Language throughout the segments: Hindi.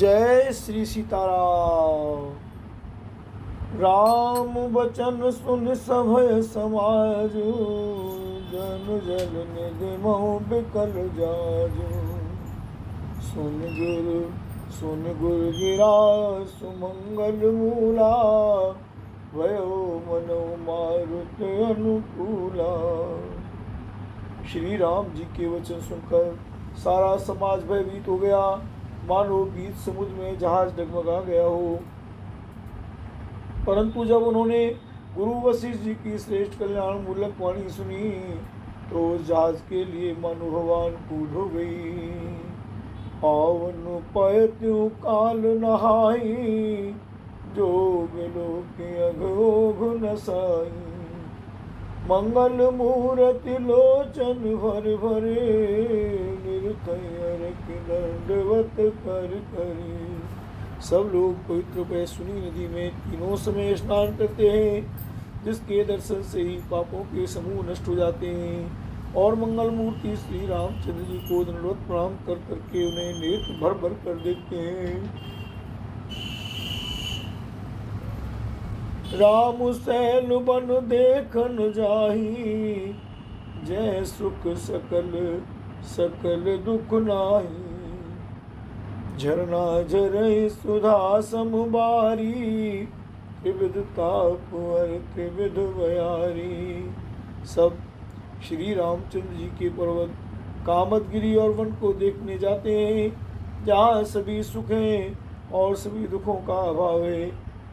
जय श्री सीताराम। राम बचन सुन सभय समाज, जन जल निधि महु बिकल जाजु। सुन गुरु गिरा सुमंगल मूला, भयो मनो मारुत अनुकूला। श्री राम जी के वचन सुनकर सारा समाज भयभीत हो गया, मानो बीच समुद्र में जहाज डगमगा गया हो। परंतु जब उन्होंने गुरु वशिष्ठ जी की श्रेष्ठ कल्याण मूलक वाणी सुनी, तो जहाज के लिए मानो हवा अनुकूल हो गई। पावन पयत्यु काल नहाई, जो बिलो के अघोघ नसाई। मंगल मूर्ति लोचन भर भरे, निर्भय दंडवत कर करे। सब लोग पवित्र पैसुनी नदी में तीनों समय स्नान करते हैं, जिसके दर्शन से ही पापों के समूह नष्ट हो जाते हैं। और मंगल मूर्ति श्री रामचंद्र जी को दंडवत प्रणाम कर करके उन्हें नेत्र भर भर कर देखते हैं। राम सैल बन देखन जाही, जय सुख सकल सकल दुख नाही। झरना झरई सुधा समबारी, त्रिविध ताप हर त्रिविध बयारी। सब श्री रामचंद्र जी के पर्वत कामदगिरी और वन को देखने जाते हैं, जहाँ सभी सुख हैं और सभी दुखों का अभाव है।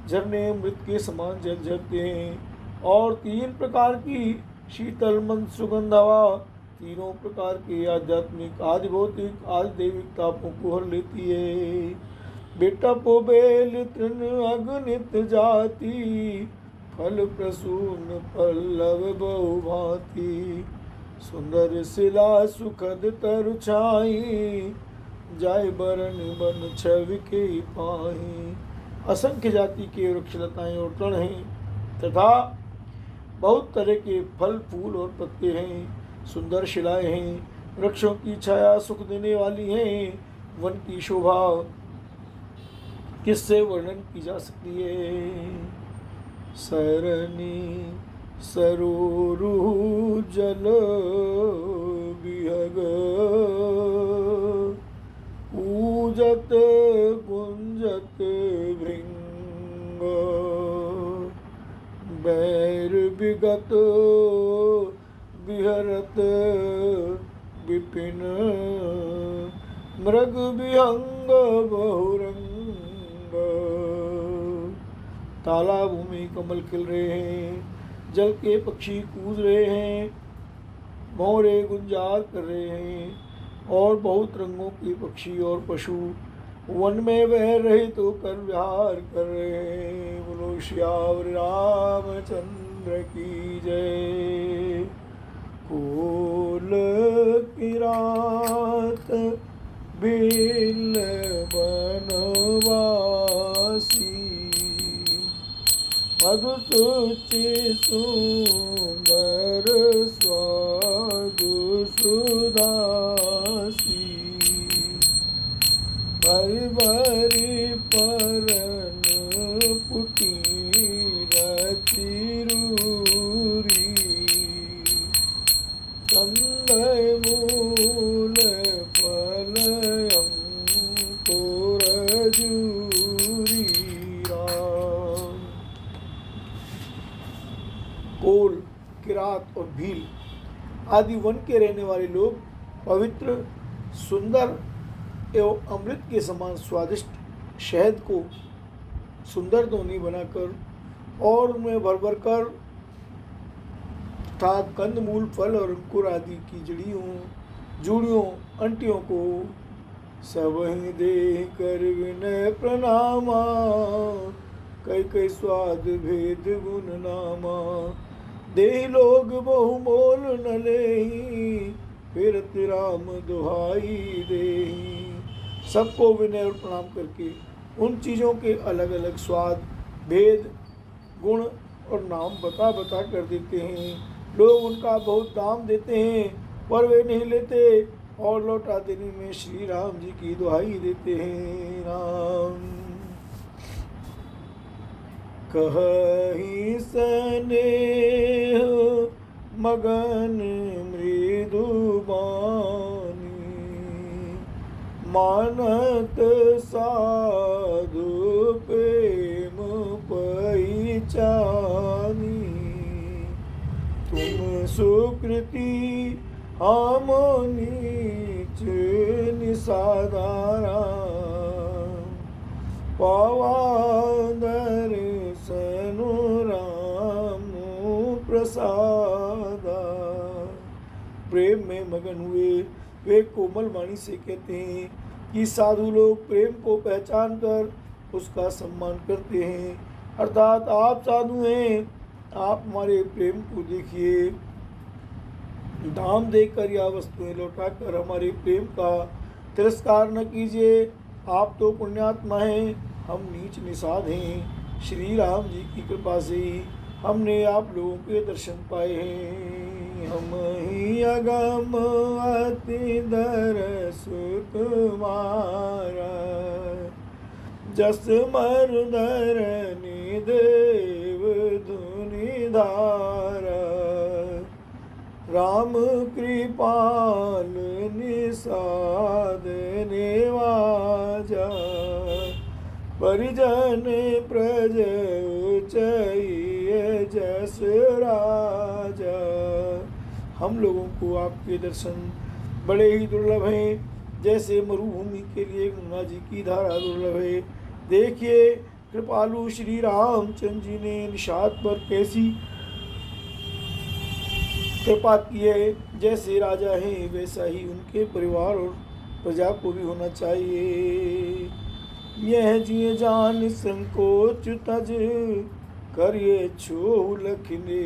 झरने अमृत के समान जल झरते हैं, और 3 प्रकार की शीतल मंद सुगंध हवा तीनों प्रकार के आध्यात्मिक आदि भौतिक आदि दैविक तापों को हर लेती है। बेटा पो बेल तृण अगणित जाति, फल प्रसून पल्लव बहुभांति। सुंदर शिला सुखद तरु छाई, जाय बरन बन छवि के पाही। असंख्य जाति के वृक्ष लताएं और तृण हैं, तथा बहुत तरह के फल फूल और पत्ते हैं। सुंदर शिलाएं हैं, वृक्षों की छाया सुख देने वाली हैं। वन की शोभा किससे वर्णन की जा सकती है। सरनी सरोरु जल विहग, पूजत गुंजत भृंग। बैर विगत विहरत विपिन, मृग विहंग बहुरंग। तालाबों में कमल खिल रहे हैं, जल के पक्षी कूद रहे हैं, भौरे गुंजार कर रहे हैं, और बहुत रंगों के पक्षी और पशु वन में बह रहे तो कर विहार कर रहे हैं। बोलो श्यावर रामचंद्र की जय। कोल किरात बिल बनवासी, मधु सुचि सुंदर स्वादु सुदासी। भरि भरि परन पुटी रचिरूरी, कंदय मूल फल अंकुर जूरी। राम। कोल, किरात और भील आदि वन के रहने वाले लोग पवित्र, सुंदर एवं अमृत के समान स्वादिष्ट शहद को सुंदर दोनी बनाकर और उनमें भर भर कर तथा कंदमूल फल और अंकुर आदि की जूड़ियों अंटियों को सबहि देह कर विनय प्रणामा। कई कई स्वाद भेद गुण नामा, देहि लोग बहु मोल न लेहि, फिरत राम दुहाई देहि। सबको विनय और प्रणाम करके उन चीज़ों के अलग अलग स्वाद भेद गुण और नाम बता बता कर देते हैं। लोग उनका बहुत दाम देते हैं, पर वे नहीं लेते और लौटा देने में श्री राम जी की दुहाई देते हैं। राम कहि स्नेह मगन मृदु बानी, मानत साधु प्रेम पहिचानी। तुम सुकृति हम नीच निसाधारा, पावा दर्शन राम प्रसादा। प्रेम में मगन हुए वे कोमल वाणी से कहते हैं कि साधु लोग प्रेम को पहचान कर उसका सम्मान करते हैं। अर्थात आप साधु हैं, आप हमारे प्रेम को देखिए, दाम देकर या वस्तुएं लौटाकर हमारे प्रेम का तिरस्कार न कीजिए। आप तो पुण्यात्मा हैं, हम नीच निषाद हैं। श्री राम जी की कृपा से ही हमने आप लोगों के दर्शन पाए हैं। हम ही अगम अति दरस तुम्हारा, जस मरधरनि देव धुनि धारा। राम कृपाल निषाद निवाजा, परिजन प्रज चाहिए जस राजा। हम लोगों को आपके दर्शन बड़े ही दुर्लभ हैं, जैसे मरुभूमि के लिए गंगा जी की धारा दुर्लभ है। देखिए कृपालु श्री रामचंद्र जी ने निषाद पर कैसी कृपा की है। जैसे राजा हैं वैसा ही उनके परिवार और प्रजा को भी होना चाहिए। यह जिये जान संकोच तज, करिए छो लखने।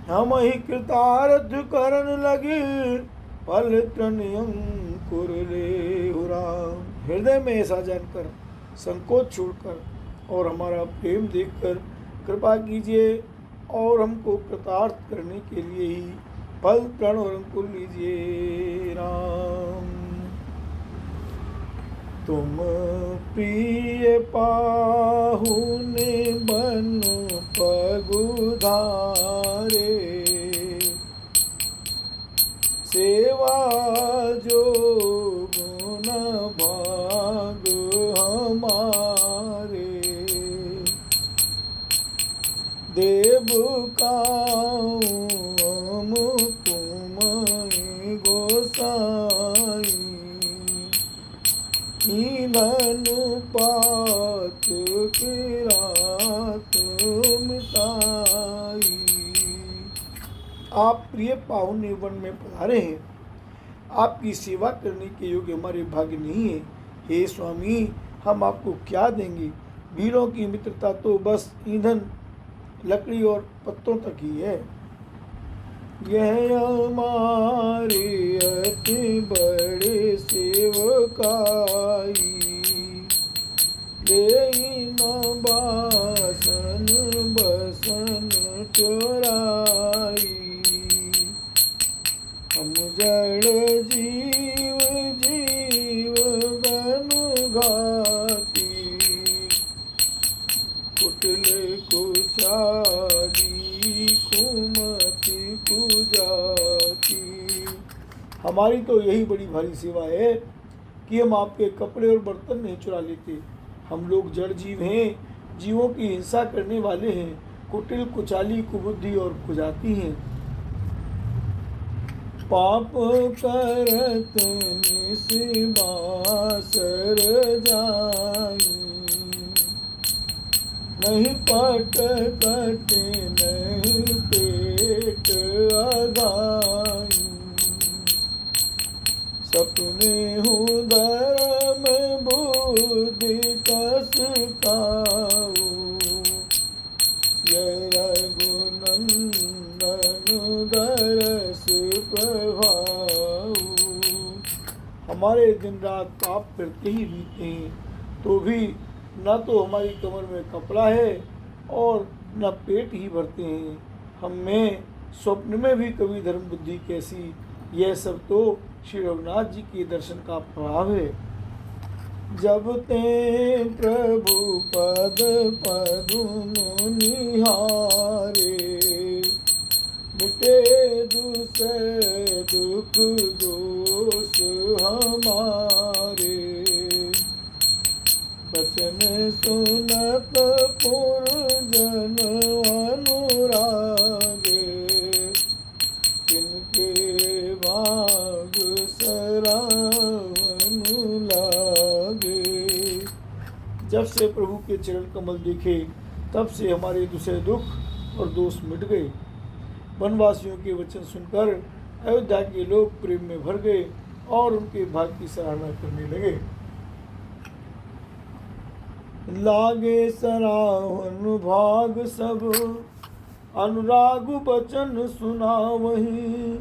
हम ही कृतार्थ करन लगे, फल तन अंकुर ले राम। हृदय में ऐसा जानकर, संकोच छोड़कर और हमारा प्रेम देखकर कृपा कीजिए और हमको कृतार्थ करने के लिए ही फल प्रण और अंकुर लीजिए राम। तुम प्रिय पाहुने बन पगुधारे, सेवा जो गुण भाग हमारे। देव काऊँ हम तुम गोसाई, ईंधन पात की रात मिटाई। आप प्रिय पाहुने वन में पधारे हैं, आपकी सेवा करने के योग्य हमारे भाग्य नहीं है। हे स्वामी, हम आपको क्या देंगे? वीरों की मित्रता तो बस ईंधन, लकड़ी और पत्तों तक ही है। यह हमारे अति बड़े सेवकाई, ले न बासन बसन चोराई। हम जड़ जीव जीव गन घाती, कुटिल कुचाली कुमति कुजाती। हमारी तो यही बड़ी भारी सेवा है कि हम आपके कपड़े और बर्तन नहीं चुरा लेते। हम लोग जड़ जीव हैं, जीवों की हिंसा करने वाले हैं, कुटिल कुचाली कुबुद्धि और कुजाती हैं। पाप करत निसिबासर जाई, नहीं पट कटे नहीं पेट अगाई। सपने हूँ धर्म बुद्धि कस खाऊ, जय रघुनंदन दरस प्रभाऊ। हमारे दिन रात पाप करते ही बीते हैं, तो भी न तो हमारी कमर में कपड़ा है और न पेट ही भरते हैं। हम में स्वप्न में भी कभी धर्म बुद्धि कैसी। यह सब तो श्री रघुनाथ जी के दर्शन का प्रभाव है। जब ते प्रभु पद पद्म निहारे, मिटे दूसरे दुख दोष हमारे। बचन सुनत पुरजन अनुरागे, किनके भाग सरावन लागे। जब से प्रभु के चरण कमल देखे, तब से हमारे दूसरे दुख और दोष मिट गए। वनवासियों के वचन सुनकर अयोध्या के लोग प्रेम में भर गए और उनके भाग्य की सराहना करने लगे। लागे सराहन भाग सब, अनुराग बचन सुना वही।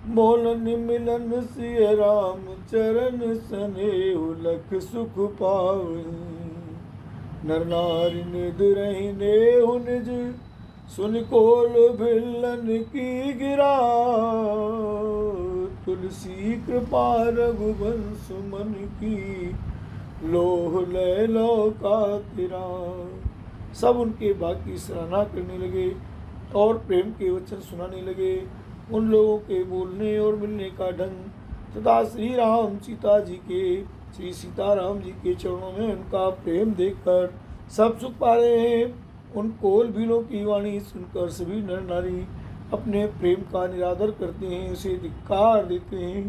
मोलन मिलन सिय राम चरण स्नेहु लख सुख पावही। नर नारी निध रही नेहु निज, सुन कोल भिलन की गिरा। तुलसी कृपा रघुवंश मन की, लोह लय लौका तिरा। सब उनके भाग्य की सराहना करने लगे और प्रेम के वचन सुनाने लगे। उन लोगों के बोलने और मिलने का ढंग तथा श्री राम सीता जी के, श्री सीताराम जी के चरणों में उनका प्रेम देखकर सब सुख पा रहे हैं। उन कोल भीलों की वाणी सुनकर सभी नर नारी अपने प्रेम का निरादर करते हैं, उसे धिक्कार देते हैं।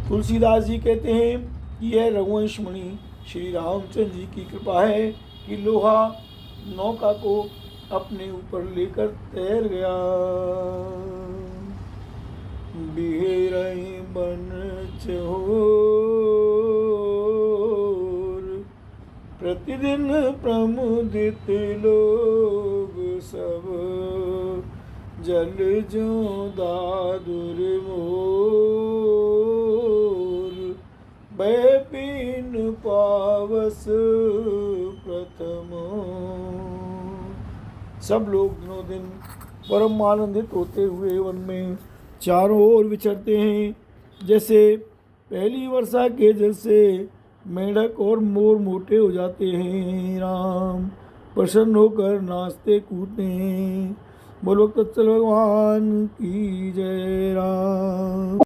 तुलसीदास जी कहते हैं कि यह रघुवंश मणि श्री रामचंद्र जी की कृपा है कि लोहा नौका को अपने ऊपर लेकर तैर गया। बिहेरई बन चहोर, प्रतिदिन प्रमुदित लोग सब। जल जो दादुर मोर, बैपीन पावस प्रथम। सब लोग दिनों दिन परम आनंदित होते हुए वन में चारों ओर विचरते हैं। जैसे पहली वर्षा के जल से मेंढक और मोर मोटे हो जाते हैं, राम प्रसन्न होकर नाचते कूदते हैं। बोलो तत्सल भगवान की जय राम।